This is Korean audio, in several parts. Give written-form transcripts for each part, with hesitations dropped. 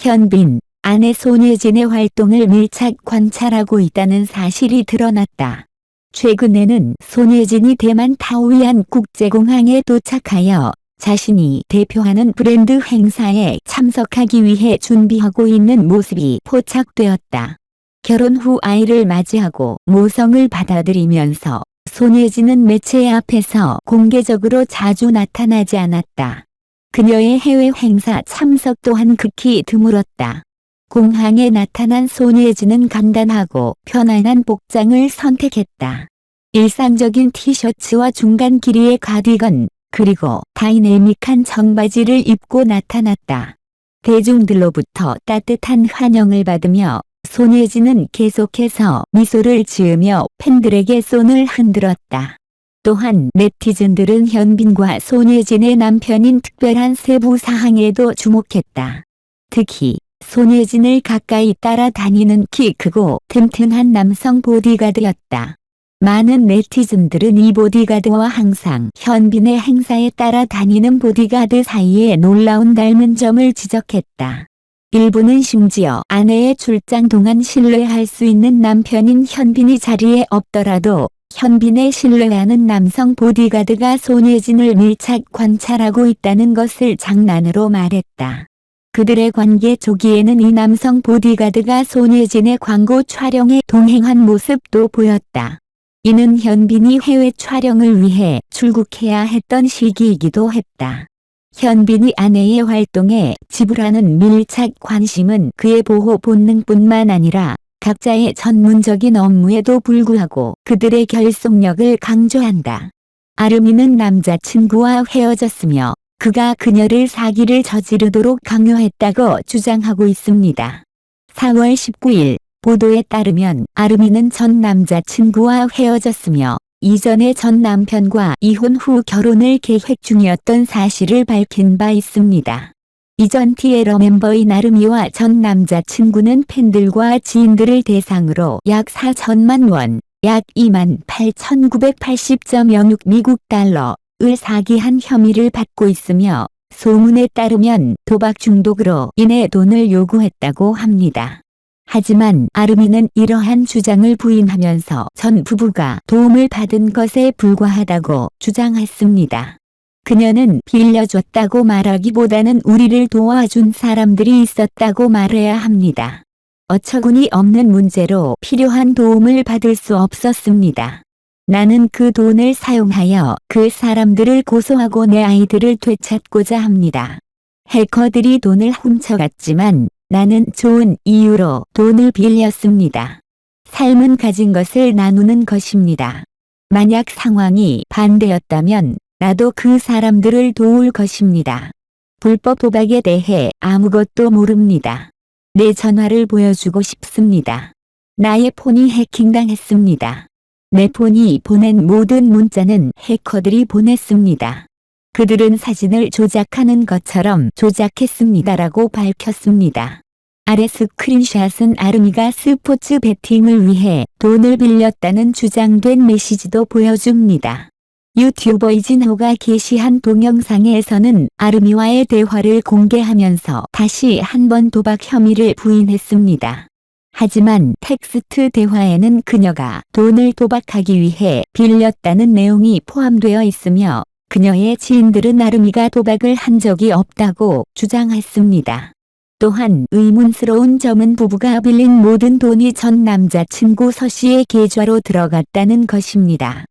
현빈, 아내 손예진의 활동을 밀착 관찰하고 있다는 사실이 드러났다. 최근에는 손예진이 대만 타오이안 국제공항에 도착하여 자신이 대표하는 브랜드 행사에 참석하기 위해 준비하고 있는 모습이 포착되었다. 결혼 후 아이를 맞이하고 모성을 받아들이면서 손예진은 매체 앞에서 공개적으로 자주 나타나지 않았다. 그녀의 해외 행사 참석 또한 극히 드물었다. 공항에 나타난 손예진은 간단하고 편안한 복장을 선택했다. 일상적인 티셔츠와 중간 길이의 가디건, 그리고 다이내믹한 청바지를 입고 나타났다. 대중들로부터 따뜻한 환영을 받으며 손예진은 계속해서 미소를 지으며 팬들에게 손을 흔들었다. 또한 네티즌들은 현빈과 손예진의 남편인 특별한 세부 사항에도 주목했다. 특히 손예진을 가까이 따라다니는 키 크고 튼튼한 남성 보디가드였다. 많은 네티즌들은 이 보디가드와 항상 현빈의 행사에 따라다니는 보디가드 사이에 놀라운 닮은 점을 지적했다. 일부는 심지어 아내의 출장 동안 신뢰할 수 있는 남편인 현빈이 자리에 없더라도 현빈의 신뢰하는 남성 보디가드가 손예진을 밀착 관찰하고 있다는 것을 장난으로 말했다. 그들의 관계 초기에는 이 남성 보디가드가 손예진의 광고 촬영에 동행한 모습도 보였다. 이는 현빈이 해외 촬영을 위해 출국해야 했던 시기이기도 했다. 현빈이 아내의 활동에 지불하는 밀착 관심은 그의 보호 본능뿐만 아니라 각자의 전문적인 업무에도 불구하고 그들의 결속력을 강조한다. 아름이는 남자친구와 헤어졌으며 그가 그녀를 사기를 저지르도록 강요했다고 주장하고 있습니다. 4월 19일 보도에 따르면 아름이는 전 남자친구와 헤어졌으며 이전에 전 남편과 이혼 후 결혼을 계획 중이었던 사실을 밝힌 바 있습니다. 이전 티에러 멤버인 아름이와 전 남자친구는 팬들과 지인들을 대상으로 약 4천만 원, 약 28,980.06 미국 달러를 사기한 혐의를 받고 있으며 소문에 따르면 도박 중독으로 인해 돈을 요구했다고 합니다. 하지만 아름이는 이러한 주장을 부인하면서 전 부부가 도움을 받은 것에 불과하다고 주장했습니다. 그녀는 빌려줬다고 말하기보다는 우리를 도와준 사람들이 있었다고 말해야 합니다. 어처구니 없는 문제로 필요한 도움을 받을 수 없었습니다. 나는 그 돈을 사용하여 그 사람들을 고소하고 내 아이들을 되찾고자 합니다. 해커들이 돈을 훔쳐갔지만 나는 좋은 이유로 돈을 빌렸습니다. 삶은 가진 것을 나누는 것입니다. 만약 상황이 반대였다면 나도 그 사람들을 도울 것입니다. 불법 도박에 대해 아무것도 모릅니다. 내 전화를 보여주고 싶습니다. 나의 폰이 해킹당했습니다. 내 폰이 보낸 모든 문자는 해커들이 보냈습니다. 그들은 사진을 조작하는 것처럼 조작했습니다라고 밝혔습니다. 아래 스크린샷은 아름이가 스포츠 베팅을 위해 돈을 빌렸다는 주장된 메시지도 보여줍니다. 유튜버 이진호가 게시한 동영상에서는 아름이와의 대화를 공개하면서 다시 한번 도박 혐의를 부인했습니다. 하지만 텍스트 대화에는 그녀가 돈을 도박하기 위해 빌렸다는 내용이 포함되어 있으며 그녀의 지인들은 아름이가 도박을 한 적이 없다고 주장했습니다. 또한 의문스러운 점은 부부가 빌린 모든 돈이 전 남자친구 서 씨의 계좌로 들어갔다는 것입니다.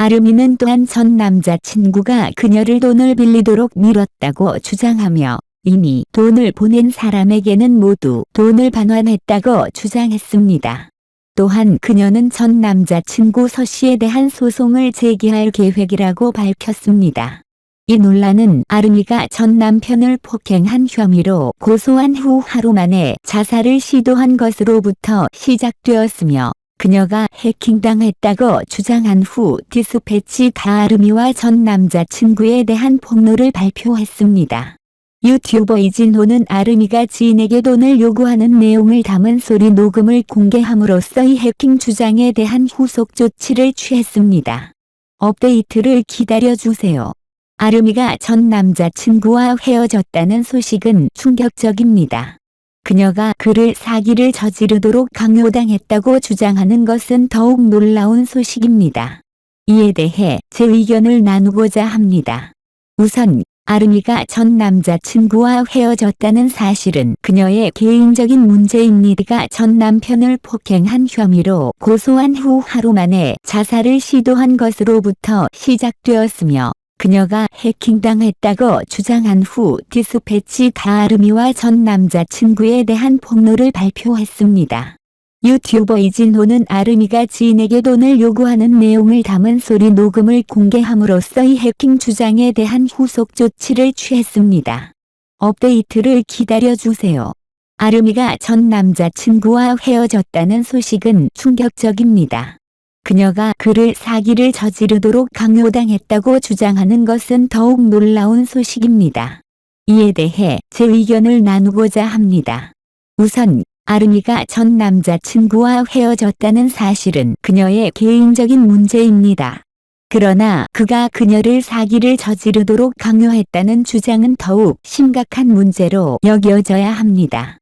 아름이는 또한 전 남자친구가 그녀를 돈을 빌리도록 밀었다고 주장하며 이미 돈을 보낸 사람에게는 모두 돈을 반환했다고 주장했습니다. 또한 그녀는 전 남자친구 서 씨에 대한 소송을 제기할 계획이라고 밝혔습니다. 이 논란은 아름이가 전 남편을 폭행한 혐의로 고소한 후 하루 만에 자살을 시도한 것으로부터 시작되었으며 그녀가 해킹당했다고 주장한 후 디스패치가 아름이와 전 남자친구에 대한 폭로를 발표했습니다. 유튜버 이진호는 아름이가 지인에게 돈을 요구하는 내용을 담은 소리 녹음을 공개함으로써 이 해킹 주장에 대한 후속 조치를 취했습니다. 업데이트를 기다려주세요. 아름이가 전 남자친구와 헤어졌다는 소식은 충격적입니다. 그녀가 그를 사기를 저지르도록 강요당했다고 주장하는 것은 더욱 놀라운 소식입니다. 이에 대해 제 의견을 나누고자 합니다. 우선 아름이가 전 남자친구와 헤어졌다는 사실은 그녀의 개인적인 문제입니다. 전 남편을 폭행한 혐의로 고소한 후 하루 만에 자살을 시도한 것으로부터 시작되었으며 그녀가 해킹당했다고 주장한 후 디스패치가 아름이와 전 남자친구에 대한 폭로를 발표했습니다. 유튜버 이진호는 아름이가 지인에게 돈을 요구하는 내용을 담은 소리 녹음을 공개함으로써 이 해킹 주장에 대한 후속 조치를 취했습니다. 업데이트를 기다려주세요. 아름이가 전 남자친구와 헤어졌다는 소식은 충격적입니다. 그녀가 그를 사기를 저지르도록 강요당했다고 주장하는 것은 더욱 놀라운 소식입니다. 이에 대해 제 의견을 나누고자 합니다. 우선 아름이가 전 남자친구와 헤어졌다는 사실은 그녀의 개인적인 문제입니다. 그러나 그가 그녀를 사기를 저지르도록 강요했다는 주장은 더욱 심각한 문제로 여겨져야 합니다.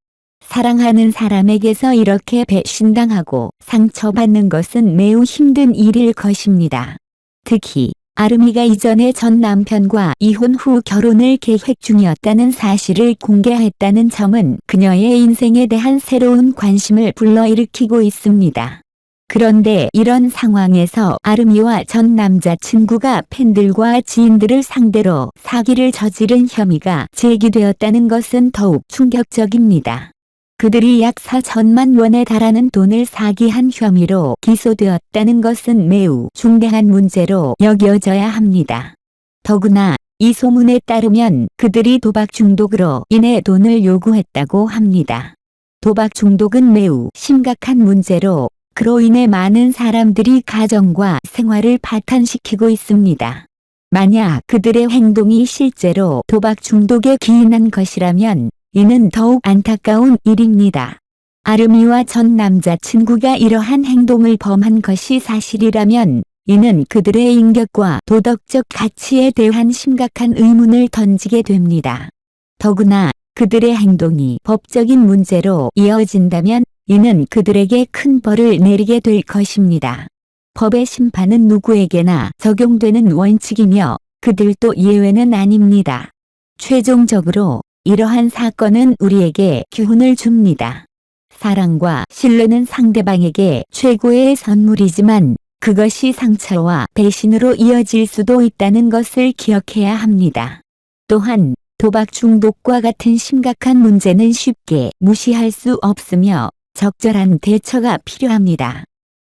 사랑하는 사람에게서 이렇게 배신당하고 상처받는 것은 매우 힘든 일일 것입니다. 특히 아름이가 이전에 전 남편과 이혼 후 결혼을 계획 중이었다는 사실을 공개했다는 점은 그녀의 인생에 대한 새로운 관심을 불러일으키고 있습니다. 그런데 이런 상황에서 아름이와 전 남자친구가 팬들과 지인들을 상대로 사기를 저지른 혐의가 제기되었다는 것은 더욱 충격적입니다. 그들이 약 4천만 원에 달하는 돈을 사기한 혐의로 기소되었다는 것은 매우 중대한 문제로 여겨져야 합니다. 더구나 이 소문에 따르면 그들이 도박 중독으로 인해 돈을 요구했다고 합니다. 도박 중독은 매우 심각한 문제로 그로 인해 많은 사람들이 가정과 생활을 파탄시키고 있습니다. 만약 그들의 행동이 실제로 도박 중독에 기인한 것이라면 이는 더욱 안타까운 일입니다. 아름이와 전 남자친구가 이러한 행동을 범한 것이 사실이라면 이는 그들의 인격과 도덕적 가치에 대한 심각한 의문을 던지게 됩니다. 더구나 그들의 행동이 법적인 문제로 이어진다면 이는 그들에게 큰 벌을 내리게 될 것입니다. 법의 심판은 누구에게나 적용되는 원칙이며 그들도 예외는 아닙니다. 최종적으로 이러한 사건은 우리에게 교훈을 줍니다. 사랑과 신뢰는 상대방에게 최고의 선물이지만 그것이 상처와 배신으로 이어질 수도 있다는 것을 기억해야 합니다. 또한 도박 중독과 같은 심각한 문제는 쉽게 무시할 수 없으며 적절한 대처가 필요합니다.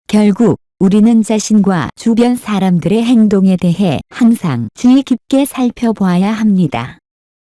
결국 우리는 자신과 주변 사람들의 행동에 대해 항상 주의 깊게 살펴보아야 합니다.